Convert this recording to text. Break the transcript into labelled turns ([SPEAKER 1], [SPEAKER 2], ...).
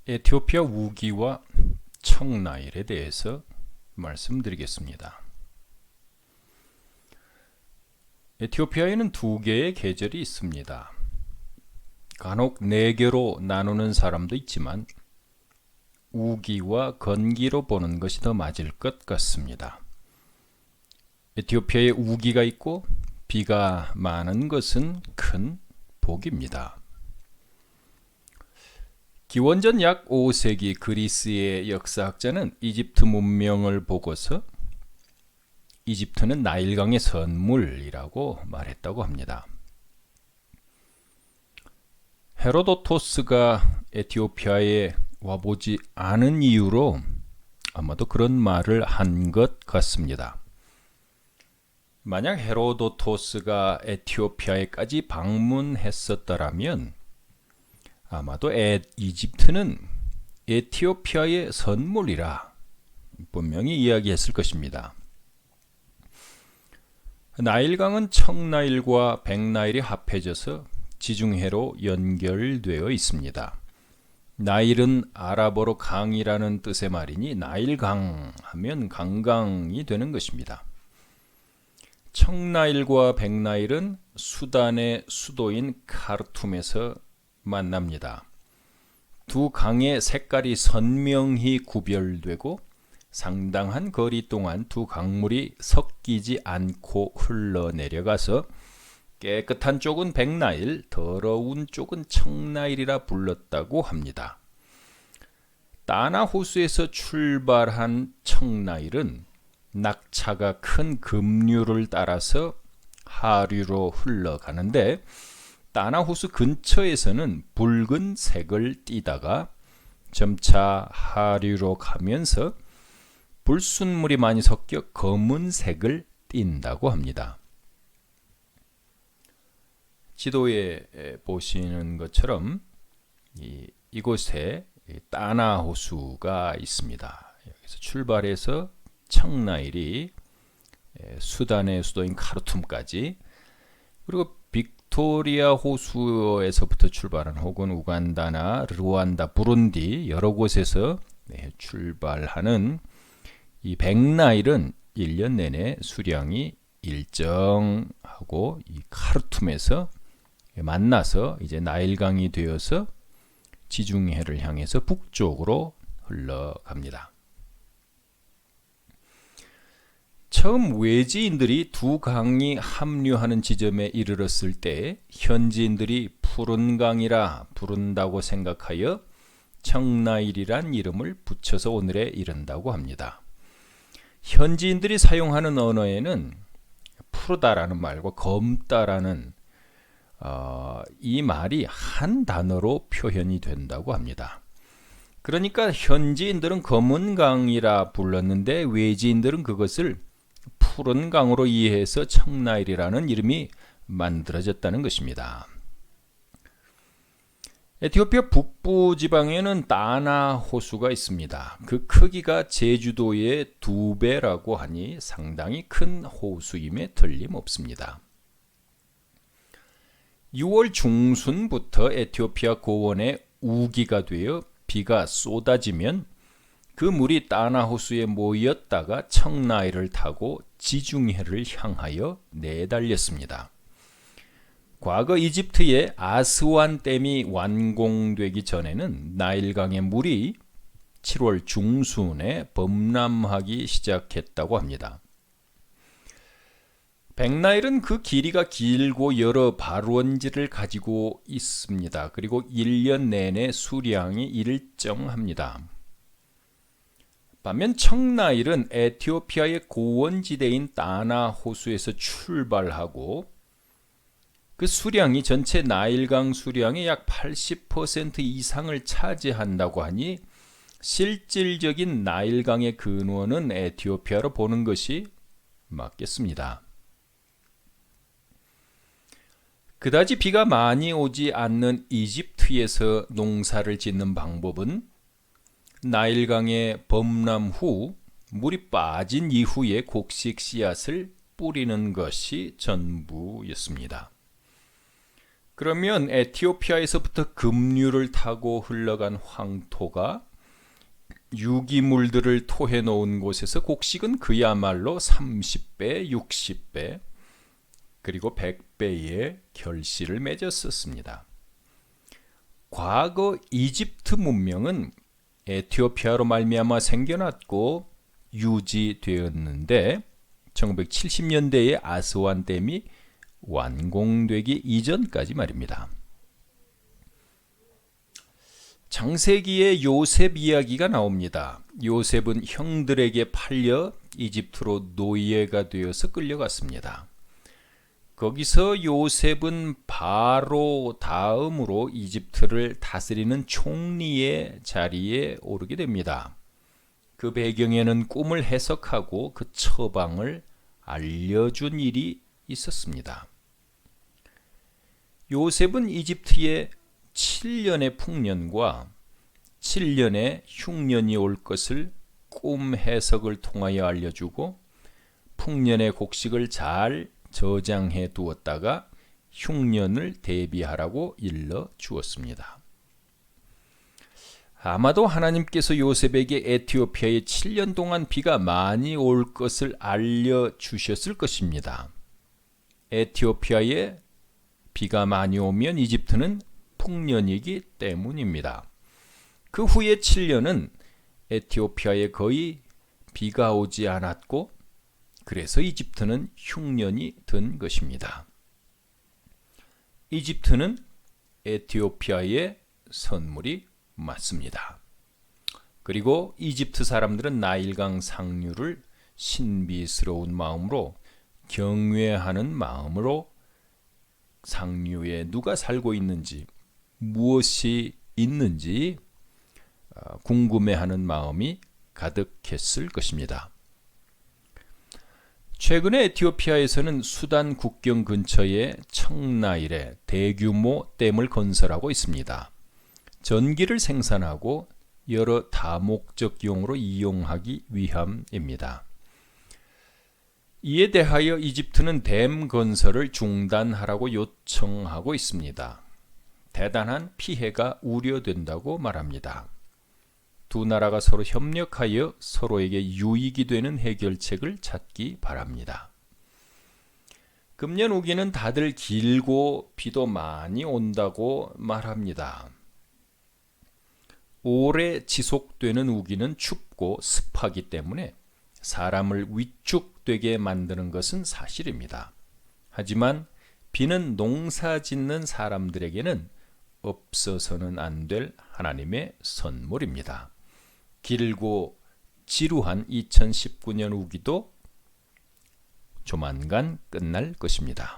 [SPEAKER 1] 에티오피아 우기와 청나일에 대해서 말씀드리겠습니다. 에티오피아에는 두 개의 계절이 있습니다. 간혹 네 개로 나누는 사람도 있지만 우기와 건기로 보는 것이 더 맞을 것 같습니다. 에티오피아에 우기가 있고 비가 많은 것은 큰 복입니다. 기원전 약 5세기 그리스의 역사학자는 이집트 문명을 보고서 이집트는 나일강의 선물이라고 말했다고 합니다. 헤로도토스가 에티오피아에 와보지 않은 이유로 아마도 그런 말을 한 것 같습니다. 만약 헤로도토스가 에티오피아에까지 방문했었더라면 아마도 이집트는 에티오피아의 선물이라 분명히 이야기했을 것입니다. 나일강은 청나일과 백나일이 합해져서 지중해로 연결되어 있습니다. 나일은 아랍어로 강이라는 뜻의 말이니 나일강 하면 강강이 되는 것입니다. 청나일과 백나일은 수단의 수도인 카르툼에서 만납니다. 두 강의 색깔이 선명히 구별되고 상당한 거리 동안 두 강물이 섞이지 않고 흘러내려가서 깨끗한 쪽은 백나일, 더러운 쪽은 청나일이라 불렀다고 합니다. 따나 호수에서 출발한 청나일은 낙차가 큰 급류를 따라서 하류로 흘러가는데 따나 호수 근처에서는 붉은색을 띠다가 점차 하류로 가면서 불순물이 많이 섞여 검은색을 띈다고 합니다. 지도에 보시는 것처럼 이곳에 따나 호수가 있습니다. 여기서 출발해서 청나일이 수단의 수도인 카르툼까지, 그리고 빅토리아 호수에서부터 출발한 혹은 우간다나 르완다, 부룬디 여러 곳에서 출발하는 이 백나일은 1년 내내 수량이 일정하고 이 카르툼에서 만나서 이제 나일강이 되어서 지중해를 향해서 북쪽으로 흘러갑니다. 처음 외지인들이 두 강이 합류하는 지점에 이르렀을 때 현지인들이 푸른 강이라 부른다고 생각하여 청나일이란 이름을 붙여서 오늘에 이른다고 합니다. 현지인들이 사용하는 언어에는 푸르다라는 말과 검다라는 이 말이 한 단어로 표현이 된다고 합니다. 그러니까 현지인들은 검은 강이라 불렀는데 외지인들은 그것을 푸른 강으로 이해해서 청나일이라는 이름이 만들어졌다는 것입니다. 에티오피아 북부 지방에는 따나 호수가 있습니다. 그 크기가 제주도의 2배라고 하니 상당히 큰 호수임에 틀림없습니다. 6월 중순부터 에티오피아 고원에 우기가 되어 비가 쏟아지면 그 물이 따나 호수에 모였다가 청나일을 타고 지중해를 향하여 내달렸습니다. 과거 이집트의 아스완 댐이 완공되기 전에는 나일강의 물이 7월 중순에 범람하기 시작했다고 합니다. 백나일은 그 길이가 길고 여러 발원지를 가지고 있습니다. 그리고 1년 내내 수량이 일정합니다. 반면 청나일은 에티오피아의 고원지대인 따나 호수에서 출발하고 그 수량이 전체 나일강 수량의 약 80% 이상을 차지한다고 하니 실질적인 나일강의 근원은 에티오피아로 보는 것이 맞겠습니다. 그다지 비가 많이 오지 않는 이집트에서 농사를 짓는 방법은 나일강의 범람 후 물이 빠진 이후에 곡식 씨앗을 뿌리는 것이 전부였습니다. 그러면 에티오피아에서부터 급류를 타고 흘러간 황토가 유기물들을 토해 놓은 곳에서 곡식은 그야말로 30배, 60배, 그리고 100배의 결실을 맺었었습니다. 과거 이집트 문명은 에티오피아로 말미암아 생겨났고 유지되었는데 1970년대에 아스완 댐이 완공되기 이전까지 말입니다. 창세기에 요셉 이야기가 나옵니다. 요셉은 형들에게 팔려 이집트로 노예가 되어서 끌려갔습니다. 거기서 요셉은 바로 다음으로 이집트를 다스리는 총리의 자리에 오르게 됩니다. 그 배경에는 꿈을 해석하고 그 처방을 알려준 일이 있었습니다. 요셉은 이집트에 7년의 풍년과 7년의 흉년이 올 것을 꿈 해석을 통하여 알려주고 풍년의 곡식을 잘 저장해 두었다가 흉년을 대비하라고 일러 주었습니다. 아마도 하나님께서 요셉에게 에티오피아에 7년 동안 비가 많이 올 것을 알려주셨을 것입니다. 에티오피아에 비가 많이 오면 이집트는 풍년이기 때문입니다. 그 후에 7년은 에티오피아에 거의 비가 오지 않았고 그래서 이집트는 흉년이 든 것입니다. 이집트는 에티오피아의 선물이 맞습니다. 그리고 이집트 사람들은 나일강 상류를 신비스러운 마음으로 경외하는 마음으로 상류에 누가 살고 있는지 무엇이 있는지 궁금해하는 마음이 가득했을 것입니다. 최근에 에티오피아에서는 수단 국경 근처에 청나일에 대규모 댐을 건설하고 있습니다. 전기를 생산하고 여러 다목적용으로 이용하기 위함입니다. 이에 대하여 이집트는 댐 건설을 중단하라고 요청하고 있습니다. 대단한 피해가 우려된다고 말합니다. 두 나라가 서로 협력하여 서로에게 유익이 되는 해결책을 찾기 바랍니다. 금년 우기는 다들 길고 비도 많이 온다고 말합니다. 오래 지속되는 우기는 춥고 습하기 때문에 사람을 위축되게 만드는 것은 사실입니다. 하지만 비는 농사 짓는 사람들에게는 없어서는 안 될 하나님의 선물입니다. 길고 지루한 2019년 우기도 조만간 끝날 것입니다.